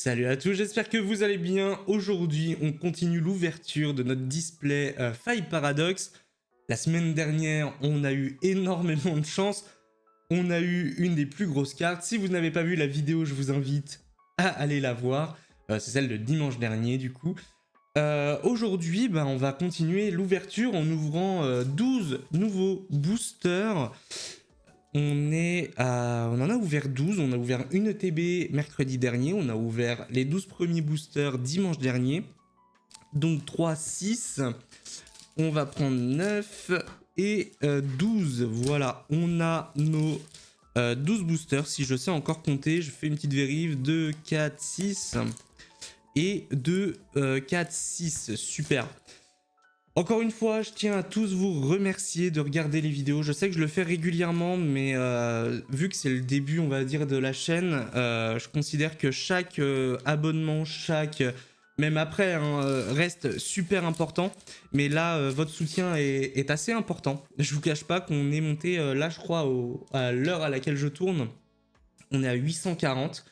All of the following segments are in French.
Salut à tous, j'espère que vous allez bien. Aujourd'hui, on continue l'ouverture de notre display Faille Paradox. La semaine dernière, on a eu énormément de chance. On a eu une des plus grosses cartes. Si vous n'avez pas vu la vidéo, je vous invite à aller la voir. C'est celle de dimanche dernier, du coup. Aujourd'hui, on va continuer l'ouverture en ouvrant 12 nouveaux boosters. On en a ouvert 12, on a ouvert une ETB mercredi dernier, on a ouvert les 12 premiers boosters dimanche dernier, donc 3, 6, on va prendre 9 et 12, voilà, on a nos 12 boosters, si je sais encore compter, je fais une petite vérif, 2, 4, 6 et 2, 4, 6, super. Encore une fois, je tiens à tous vous remercier de regarder les vidéos. Je sais que je le fais régulièrement, mais vu que c'est le début, on va dire, de la chaîne, je considère que chaque abonnement, même après, reste super important. Mais là, votre soutien est assez important. Je vous cache pas qu'on est monté, là, je crois, à l'heure à laquelle je tourne, on est à 840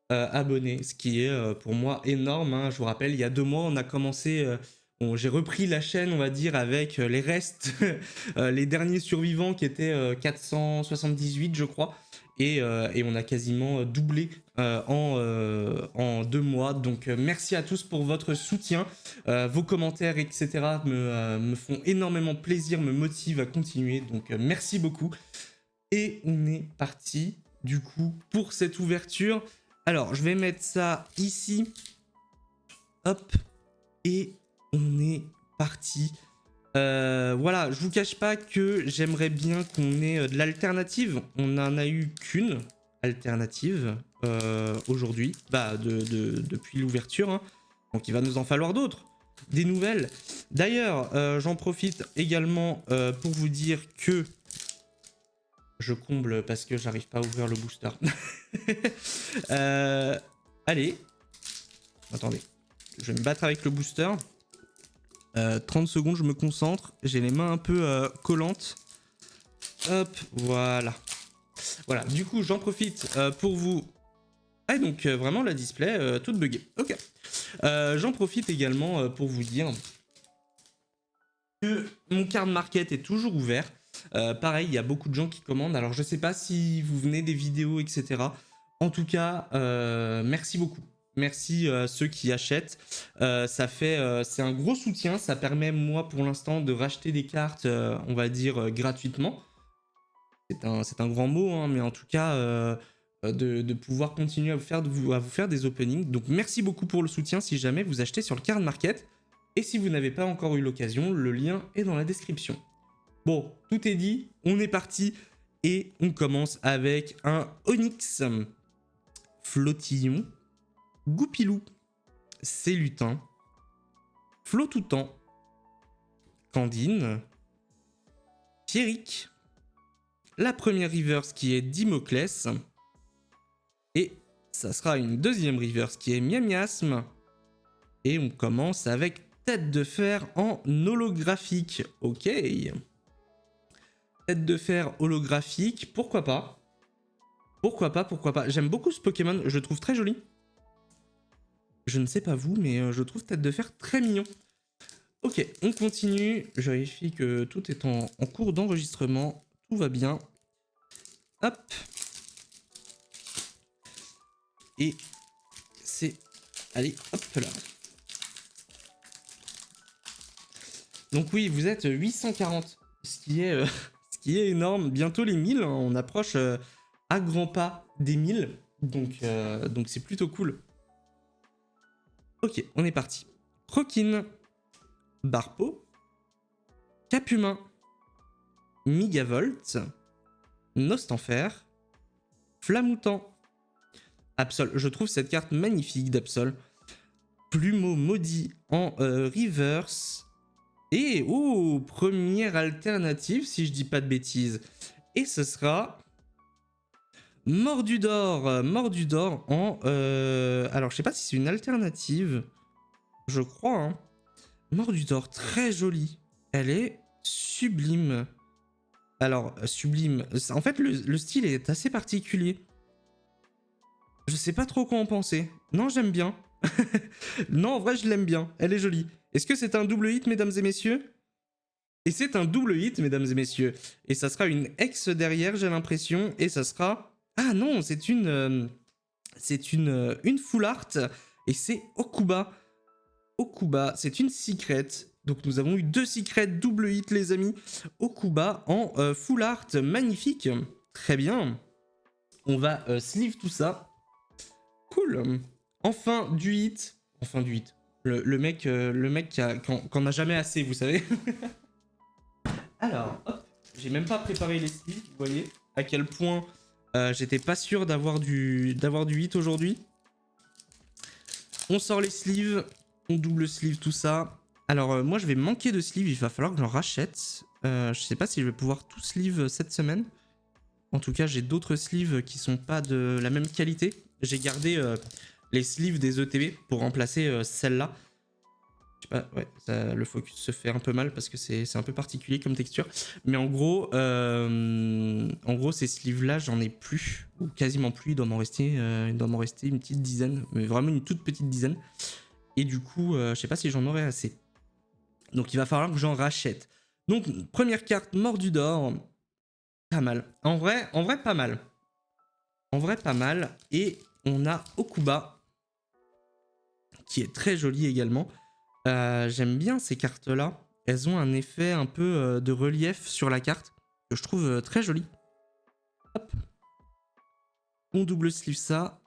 abonnés, ce qui est pour moi énorme. Je vous rappelle, il y a 2 mois, on a commencé... j'ai repris la chaîne, on va dire, avec les restes, les derniers survivants qui étaient 478, je crois. Et on a quasiment doublé en 2 mois. Donc, merci à tous pour votre soutien. Vos commentaires, etc. me font énormément plaisir, me motivent à continuer. Donc, merci beaucoup. Et on est parti, du coup, pour cette ouverture. Alors, je vais mettre ça ici. Hop. Et on est parti. Voilà, je vous cache pas que j'aimerais bien qu'on ait de l'alternative. On n'en a eu qu'une alternative aujourd'hui, depuis l'ouverture. Donc il va nous en falloir d'autres, des nouvelles. D'ailleurs, j'en profite également pour vous dire que je comble parce que j'arrive pas à ouvrir le booster. Allez, attendez, je vais me battre avec le booster. 30 secondes, je me concentre. J'ai les mains un peu collantes. Hop, voilà. Voilà, du coup, j'en profite pour vous... Ah, donc vraiment la display toute buggée. Ok. J'en profite également pour vous dire que mon card market est toujours ouvert. Pareil, il y a beaucoup de gens qui commandent. Alors, je sais pas si vous venez des vidéos, etc. En tout cas, merci beaucoup. Merci à ceux qui achètent. C'est un gros soutien. Ça permet, moi, pour l'instant, de racheter des cartes, on va dire, gratuitement. C'est un grand mot, mais en tout cas, de pouvoir continuer à vous faire des openings. Donc, merci beaucoup pour le soutien si jamais vous achetez sur le card market. Et si vous n'avez pas encore eu l'occasion, le lien est dans la description. Bon, tout est dit, on est parti. Et on commence avec un Onyx, Flottillon, Goupilou, Célutin, Flotoutan, Candine, Pierrick, la première reverse qui est Dimoclès, et ça sera une deuxième reverse qui est Miamiasme, et on commence avec Tête de Fer en holographique. Ok. Tête de Fer holographique, pourquoi pas. Pourquoi pas. J'aime beaucoup ce Pokémon, je le trouve très joli. Je ne sais pas vous, mais je trouve Tête de Fer très mignon. Ok, on continue. Je vérifie que tout est en cours d'enregistrement. Tout va bien. Hop. Et c'est... Allez, hop là. Donc oui, vous êtes 840. Ce qui est énorme. Bientôt les 1000. On approche à grands pas des 1000. Donc c'est plutôt cool. Ok, on est parti. Croquine, Barpo, Capumin, Migavolt, Nostanfer, Flamoutant, Absol. Je trouve cette carte magnifique d'Absol. Plumeau maudit en reverse. Et première alternative, si je dis pas de bêtises. Et ce sera... Mordudor en... Alors, je sais pas si c'est une alternative. Je crois, Mordudor, très jolie. Elle est sublime. Alors, sublime. En fait, le style est assez particulier. Je sais pas trop quoi en penser. Non, j'aime bien. Non, en vrai, je l'aime bien. Elle est jolie. Est-ce que c'est un double hit, mesdames et messieurs? Et c'est un double hit, mesdames et messieurs. Et ça sera une ex derrière, j'ai l'impression. Et ça sera... Ah non, c'est une full art. Et c'est Okuba. Okuba, c'est une secret. Donc nous avons eu 2 secrets double hit, les amis. Okuba en full art. Magnifique. Très bien. On va sleeve tout ça. Cool. Enfin du hit. Enfin du hit. Le mec qu'en a jamais assez, vous savez. Alors, hop. J'ai même pas préparé les sleeves, vous voyez à quel point j'étais pas sûr d'avoir du hit aujourd'hui. On sort les sleeves. On double sleeve tout ça. Alors moi je vais manquer de sleeves, il va falloir que j'en rachète. Je sais pas si je vais pouvoir tout sleeve cette semaine. En tout cas j'ai d'autres sleeves qui sont pas de la même qualité. J'ai gardé les sleeves des ETB pour remplacer celle-là. Je sais pas, ouais, le focus se fait un peu mal parce que c'est un peu particulier comme texture. Mais en gros ces sleeves-là j'en ai plus, ou quasiment plus, il doit m'en rester une petite dizaine, mais vraiment une toute petite dizaine. Et du coup, je sais pas si j'en aurai assez. Donc il va falloir que j'en rachète. Donc première carte, mordu d'or. Pas mal. En vrai, pas mal. En vrai, pas mal. Et on a Okuba, qui est très jolie également. J'aime bien ces cartes-là. Elles ont un effet un peu de relief sur la carte, que je trouve très joli. Hop. On double sleeve ça.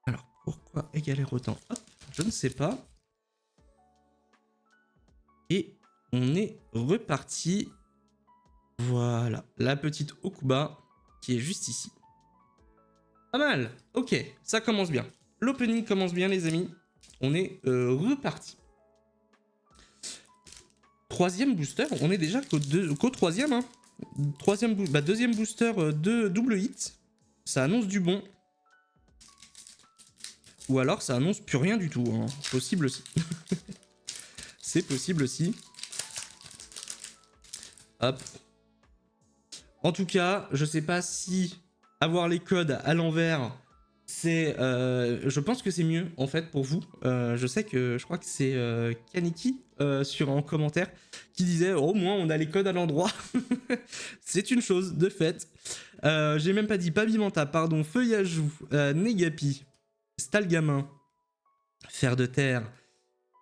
Alors, pourquoi égaler autant? Hop, je ne sais pas. Et on est reparti. Voilà, la petite Okuba qui est juste ici. Pas mal, ok, ça commence bien. L'opening commence bien, les amis. On est reparti. Troisième booster, on est déjà qu'au troisième. Hein. Deuxième booster de double hit. Ça annonce du bon. Ou alors ça annonce plus rien du tout. Hein. Possible aussi. C'est possible aussi. Hop. En tout cas, je sais pas si avoir les codes à l'envers, c'est... je pense que c'est mieux, en fait, pour vous. Je crois que c'est Kaniki, en commentaire, qui disait « Au moins, on a les codes à l'endroit. » C'est une chose, de fait. J'ai même pas dit Pavimenta, pardon, Feuillajou, Negapi, Stalgamin, Fer de Terre,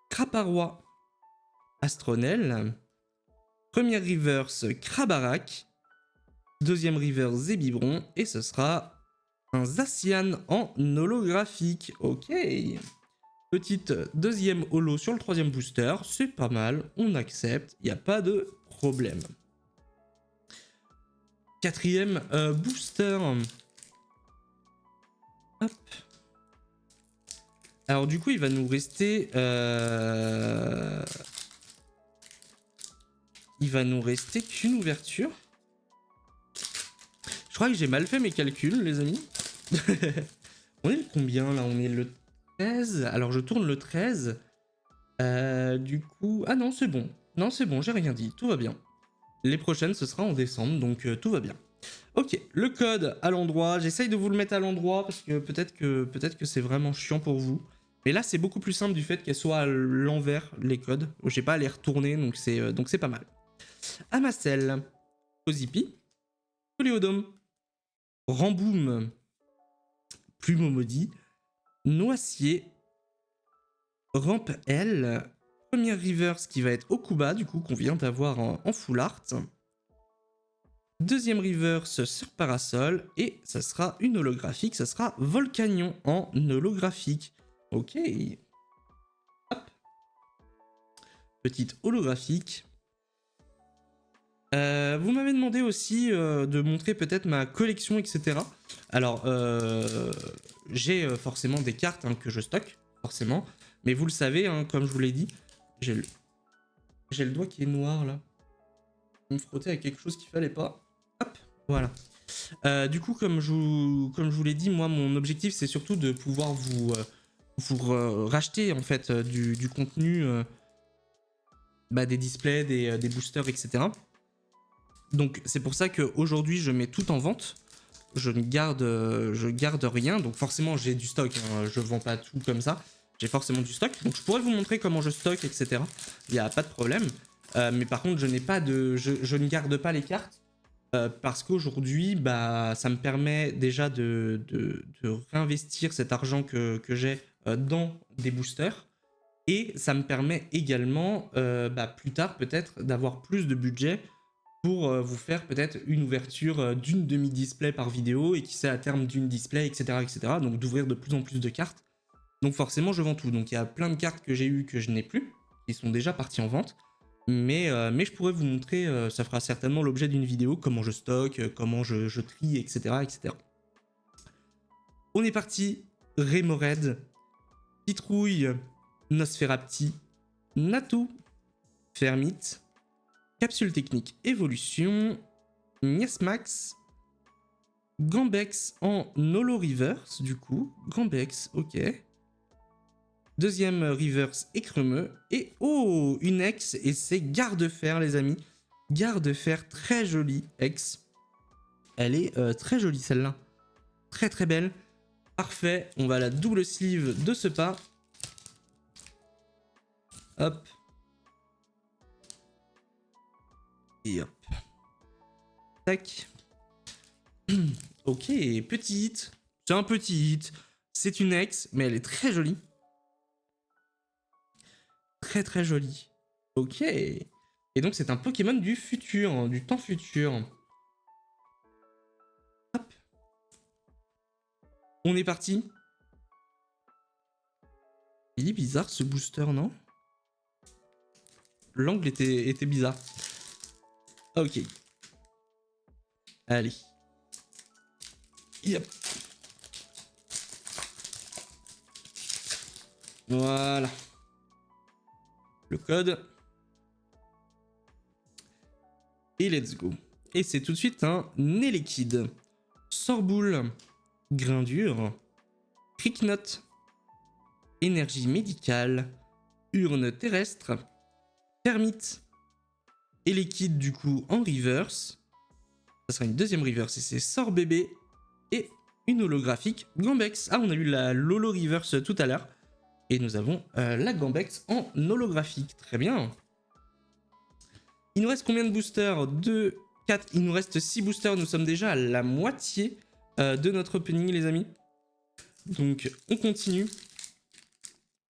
Craparois, Astronel, première reverse, Krabarak, deuxième reverse, Zébibron, et ce sera un Zacian en holographique. Ok. Petite deuxième holo sur le troisième booster, c'est pas mal, on accepte, il n'y a pas de problème. Quatrième booster. Hop. Alors du coup, il va nous rester... Il va nous rester qu'une ouverture. Je crois que j'ai mal fait mes calculs, les amis. On est le combien, là? On est le 13. Alors, je tourne le 13. Du coup... Ah non, c'est bon. Non, c'est bon, j'ai rien dit. Tout va bien. Les prochaines, ce sera en décembre, donc tout va bien. Ok, le code à l'endroit. J'essaye de vous le mettre à l'endroit parce que peut-être que c'est vraiment chiant pour vous. Mais là, c'est beaucoup plus simple du fait qu'elles soient à l'envers, les codes. J'ai pas à les retourner, donc c'est pas mal. Amacel, Ozipi, Coléodome, Ramboum, Plumeau Maudit, Noicier, Ramp L, première reverse qui va être Okuba, du coup, qu'on vient d'avoir en full art. Deuxième reverse sur Parasol, et ça sera une holographique, ça sera Volcanion en holographique. Ok. Hop. Petite holographique. Vous m'avez demandé aussi de montrer peut-être ma collection, etc. Alors, j'ai forcément des cartes que je stocke, forcément. Mais vous le savez, comme je vous l'ai dit, j'ai le doigt qui est noir, là. Je me frotter à quelque chose qu'il fallait pas. Hop, voilà. Du coup, comme je vous l'ai dit, moi, mon objectif, c'est surtout de pouvoir vous racheter, en fait, du contenu, des displays, des boosters, etc. Donc c'est pour ça qu'aujourd'hui je mets tout en vente je garde rien. Donc forcément, j'ai du stock. Hein, je vends pas tout comme ça. J'ai forcément du stock. Donc je pourrais vous montrer comment je stocke, etc. Il n'y a pas de problème. Mais par contre, je ne garde pas les cartes. Parce qu'aujourd'hui, bah, ça me permet déjà de réinvestir cet argent que j'ai dans des boosters. Et ça me permet également, plus tard peut-être, d'avoir plus de budget pour vous faire peut-être une ouverture d'une demi-display par vidéo et qui sait à terme d'une display, etc., etc. Donc d'ouvrir de plus en plus de cartes. Donc forcément, je vends tout. Donc il y a plein de cartes que j'ai eues que je n'ai plus, qui sont déjà parties en vente. Mais je pourrais vous montrer, ça fera certainement l'objet d'une vidéo, comment je stocke, comment je trie, etc., etc. On est parti. Remoraid, Pitrouille, Nosferapti, Natu, Fermit, Capsule technique évolution, Niasmax, Gambex en Holo Reverse, du coup. Gambex, ok. Deuxième Reverse écremeux. Et oh, une ex, et c'est Garde-Fer, les amis. Garde-Fer, très jolie ex. Elle est très jolie, celle-là. Très très belle. Parfait, on va la double sleeve de ce pas. Hop. Et hop. Tac. Ok, petit hit. C'est un petit hit. C'est une ex, mais elle est très jolie. Très très jolie. Ok. Et donc c'est un Pokémon du futur, du temps futur. Hop. On est parti. Il est bizarre ce booster, non? L'angle était bizarre. Ok. Allez. Yep. Voilà. Le code. Et let's go. Et c'est tout de suite un Elekid. Sorboule. Grain dur. Cricknot. Énergie médicale. Urne terrestre. Termite. Elekid du coup en reverse. Ça sera une deuxième reverse et c'est Sorbébé. Et une holographique Gambex. Ah, on a eu la Lolo reverse tout à l'heure. Et nous avons la Gambex en holographique. Très bien. Il nous reste combien de boosters? 2, 4. Il nous reste 6 boosters. Nous sommes déjà à la moitié de notre opening, les amis. Donc, on continue.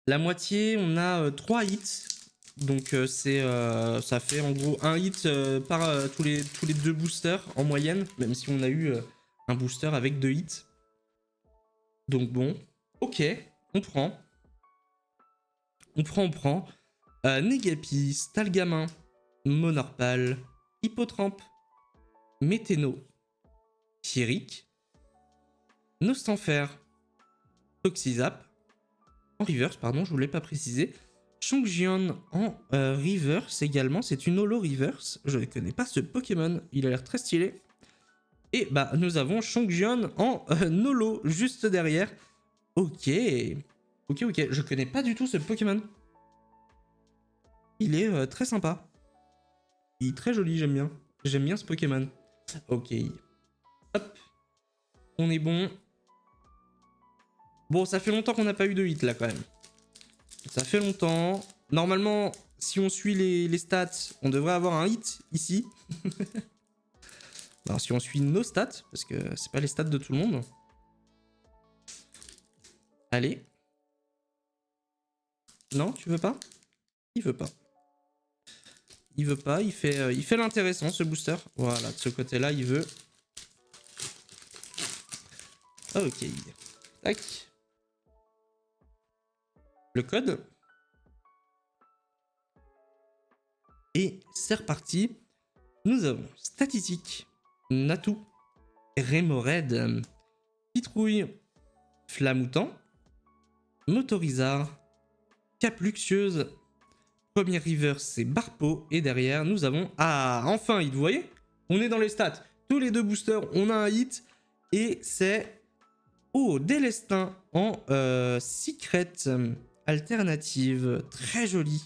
La moitié, on a 3 hits. Donc, ça fait en gros un hit par tous les 2 boosters en moyenne. Même si on a eu un booster avec 2 hits. Donc, bon. Ok, on prend. On prend. Negapi, Stalgamin, Monorpal, Hippotrampe, Météno, Pierrick, Nostanfer, Toxizap, en reverse, pardon, je ne voulais pas préciser. Chongjian en reverse également, c'est une holo reverse. Je ne connais pas ce Pokémon, il a l'air très stylé. Et bah, nous avons Chongjian en holo juste derrière. Ok, je connais pas du tout ce Pokémon. Il est très sympa. Il est très joli, j'aime bien. J'aime bien ce Pokémon. Ok. Hop. On est bon. Bon, ça fait longtemps qu'on n'a pas eu de hit là quand même. Ça fait longtemps. Normalement, si on suit les stats, on devrait avoir un hit ici. Alors si on suit nos stats, parce que c'est pas les stats de tout le monde. Allez. Non, tu veux pas? Il veut pas. Il veut pas, il fait l'intéressant ce booster. Voilà, de ce côté-là, il veut. Ok. Tac. Le code. Et c'est reparti. Nous avons Statistique, Natu, Remoraid, Pitrouille, Flamoutant, Motorizard, Cap Luxueuse. Premier river, c'est Barpo. Et derrière, nous avons... Ah, enfin, vous voyez? On est dans les stats. Tous les 2 boosters, on a un hit. Et c'est... Oh, Délestin en Secret alternative. Très joli.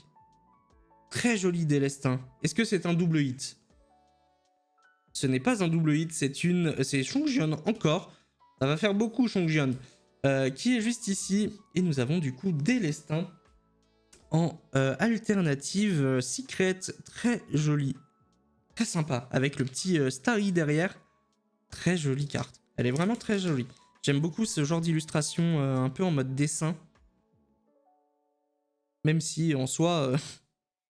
Très joli Délestin. Est-ce que c'est un double hit? Ce n'est pas un double hit, c'est Chongjion encore. Ça va faire beaucoup Chongjion. Qui est juste ici. Et nous avons du coup Délestin en alternative secret. Très jolie. Très sympa. Avec le petit Starry derrière. Très jolie carte. Elle est vraiment très jolie. J'aime beaucoup ce genre d'illustration un peu en mode dessin. Même si en soi,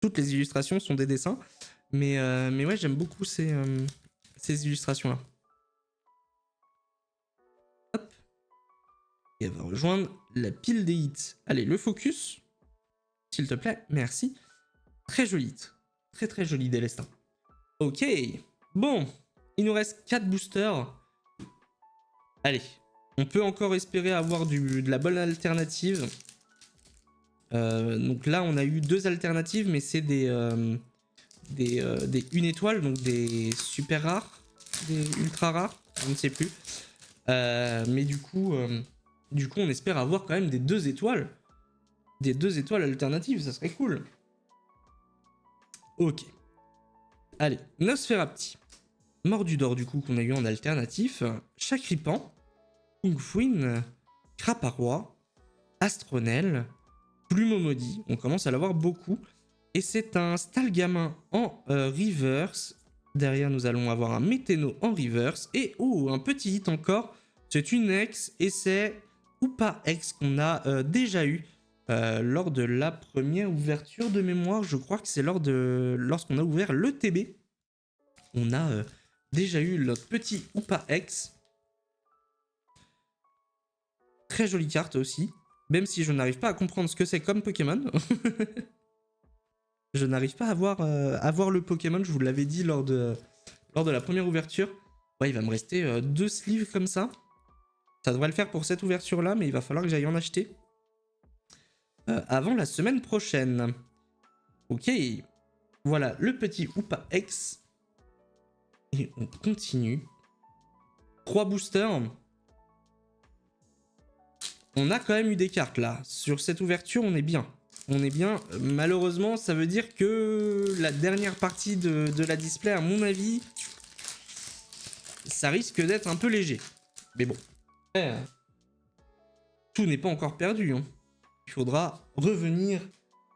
toutes les illustrations sont des dessins. Mais ouais, j'aime beaucoup ces illustrations-là. Hop. Et elle va rejoindre la pile des hits. Allez, le focus. S'il te plaît, merci. Très joli hit. Très très joli Délestin. Ok. Bon, il nous reste 4 boosters. Allez, on peut encore espérer avoir de la bonne alternative. Donc là, on a eu 2 alternatives, mais c'est des 1 étoile, donc des super rares, des ultra rares, je ne sais plus. Mais du coup, on espère avoir quand même des 2 étoiles. Des 2 étoiles alternatives, ça serait cool. Ok. Allez, Nosferapti. Mordudor, du coup, qu'on a eu en alternatif. Chakripan. Kungfuin. Craparois. Astronel. Plumeau maudit. On commence à l'avoir beaucoup. Et c'est un Stalgamin en reverse. Derrière, nous allons avoir un Météno en reverse. Et un petit hit encore. C'est une ex. Et c'est Oupa Ex qu'on a déjà eu lors de la première ouverture de mémoire. Je crois que c'est lorsqu'on a ouvert le TB. On a déjà eu notre petit Oupa Ex. Très jolie carte aussi. Même si je n'arrive pas à comprendre ce que c'est comme Pokémon. Je n'arrive pas à voir le Pokémon, je vous l'avais dit lors de la première ouverture. Ouais, il va me rester 2 sleeves comme ça. Ça devrait le faire pour cette ouverture-là, mais il va falloir que j'aille en acheter. Avant la semaine prochaine. Ok. Voilà, le petit Oupa X. Et on continue. 3 boosters. On a quand même eu des cartes là. Sur cette ouverture, on est bien. On est bien. Malheureusement, ça veut dire que la dernière partie de la display, à mon avis, ça risque d'être un peu léger. Mais bon. Tout n'est pas encore perdu. Hein. Il faudra revenir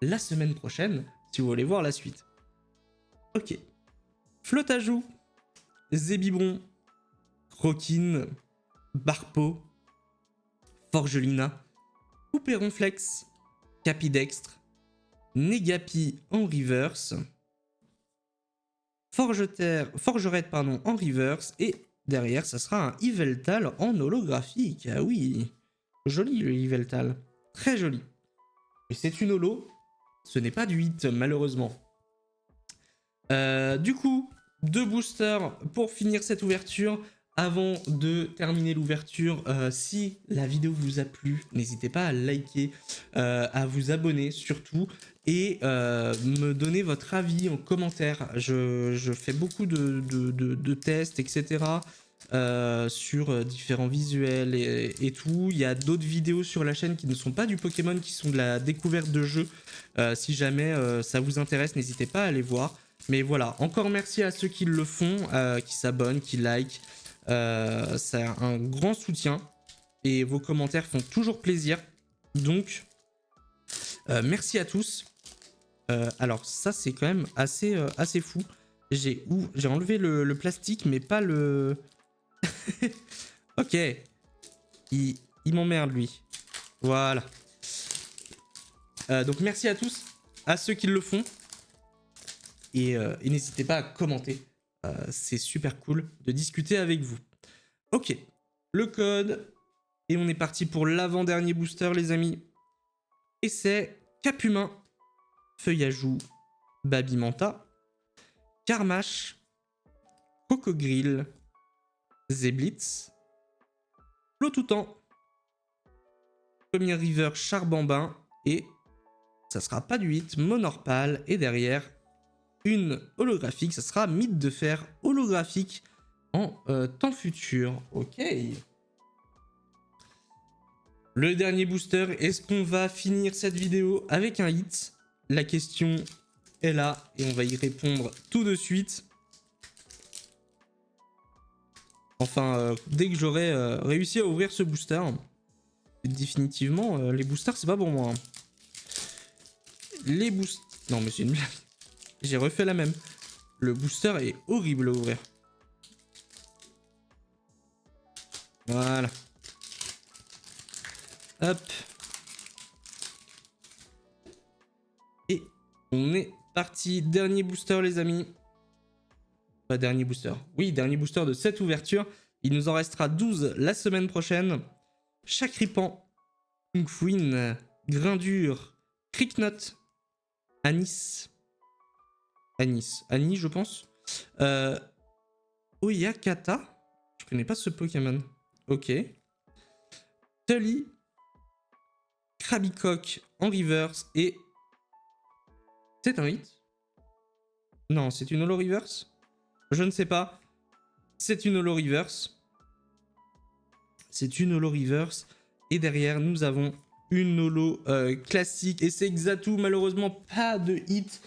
la semaine prochaine si vous voulez voir la suite. Ok. Flottajoux, Zébibron, Croquine, Barpo, Forgelina, Poupéronflex, Capidextre, Négapi en reverse, Forgerette en reverse, et derrière ça sera un Yveltal en holographique. Ah oui, joli le Yveltal, très joli. Et c'est une holo, ce n'est pas du 8 malheureusement. Du coup, 2 boosters pour finir cette ouverture. Avant de terminer l'ouverture, si la vidéo vous a plu, n'hésitez pas à liker, à vous abonner surtout, et me donner votre avis en commentaire. Je fais beaucoup de tests, etc. Sur différents visuels et tout. Il y a d'autres vidéos sur la chaîne qui ne sont pas du Pokémon, qui sont de la découverte de jeux. Si jamais ça vous intéresse, n'hésitez pas à aller voir. Mais voilà, encore merci à ceux qui le font, qui s'abonnent, qui likent. C'est un grand soutien et vos commentaires font toujours plaisir. Donc, merci à tous. Alors ça, c'est quand même assez fou. J'ai enlevé le plastique, mais pas le... Ok. Il m'emmerde, lui. Voilà. Donc merci à tous, à ceux qui le font. Et n'hésitez pas à commenter. C'est super cool de discuter avec vous. Ok, le code. Et on est parti pour l'avant-dernier booster, les amis. Et c'est Capumin, Feuillajou, Babimanta, Karmash, Cocogrill, Zeblitz, Flotoutan, Premier River Charbambin, et ça sera pas du 8, Monorpal, et derrière une holographique, ça sera Mythe de Fer holographique en temps futur. Ok. Le dernier booster, est-ce qu'on va finir cette vidéo avec un hit? La question est là et on va y répondre tout de suite. Enfin, dès que j'aurai réussi à ouvrir ce booster. Définitivement, les boosters, c'est pas pour moi. Hein. Les boosters... Non, mais c'est une blague. J'ai refait la même. Le booster est horrible à ouvrir. Voilà. Hop. Et on est parti. Dernier booster, les amis. Pas dernier booster. Oui, dernier booster de cette ouverture. Il nous en restera 12 la semaine prochaine. Chakripan, Kungfuin, Grindure, Cricknot, Anis, je pense. Oyakata. Je connais pas ce Pokémon. Ok. Tully, Krabicock en reverse et... C'est un hit? Non, c'est une holo reverse? Je ne sais pas. C'est une holo reverse. C'est une holo reverse. Et derrière, nous avons une holo classique. Et c'est Xatu, malheureusement, pas de hit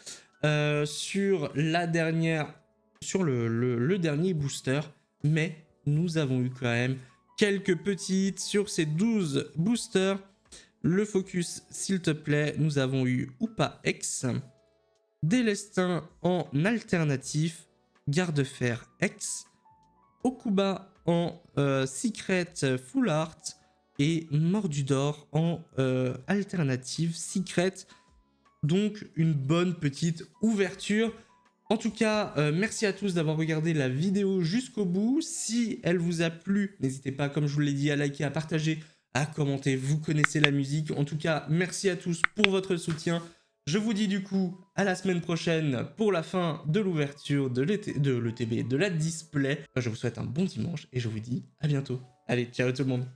sur la dernière... Sur le dernier booster. Mais nous avons eu quand même quelques petits hits sur ces 12 boosters. Le focus, s'il te plaît. Nous avons eu Oupa X, Délestin en alternatif, Garde-Fer X, Okuba en Secret Full Art et Mordudor en alternative Secret. Donc une bonne petite ouverture. En tout cas, merci à tous d'avoir regardé la vidéo jusqu'au bout. Si elle vous a plu, n'hésitez pas, comme je vous l'ai dit, à liker, à partager, à commenter. Vous connaissez la musique. En tout cas, merci à tous pour votre soutien. Je vous dis du coup à la semaine prochaine pour la fin de l'ouverture de l'ETB, de la display. Je vous souhaite un bon dimanche et je vous dis à bientôt. Allez, ciao tout le monde.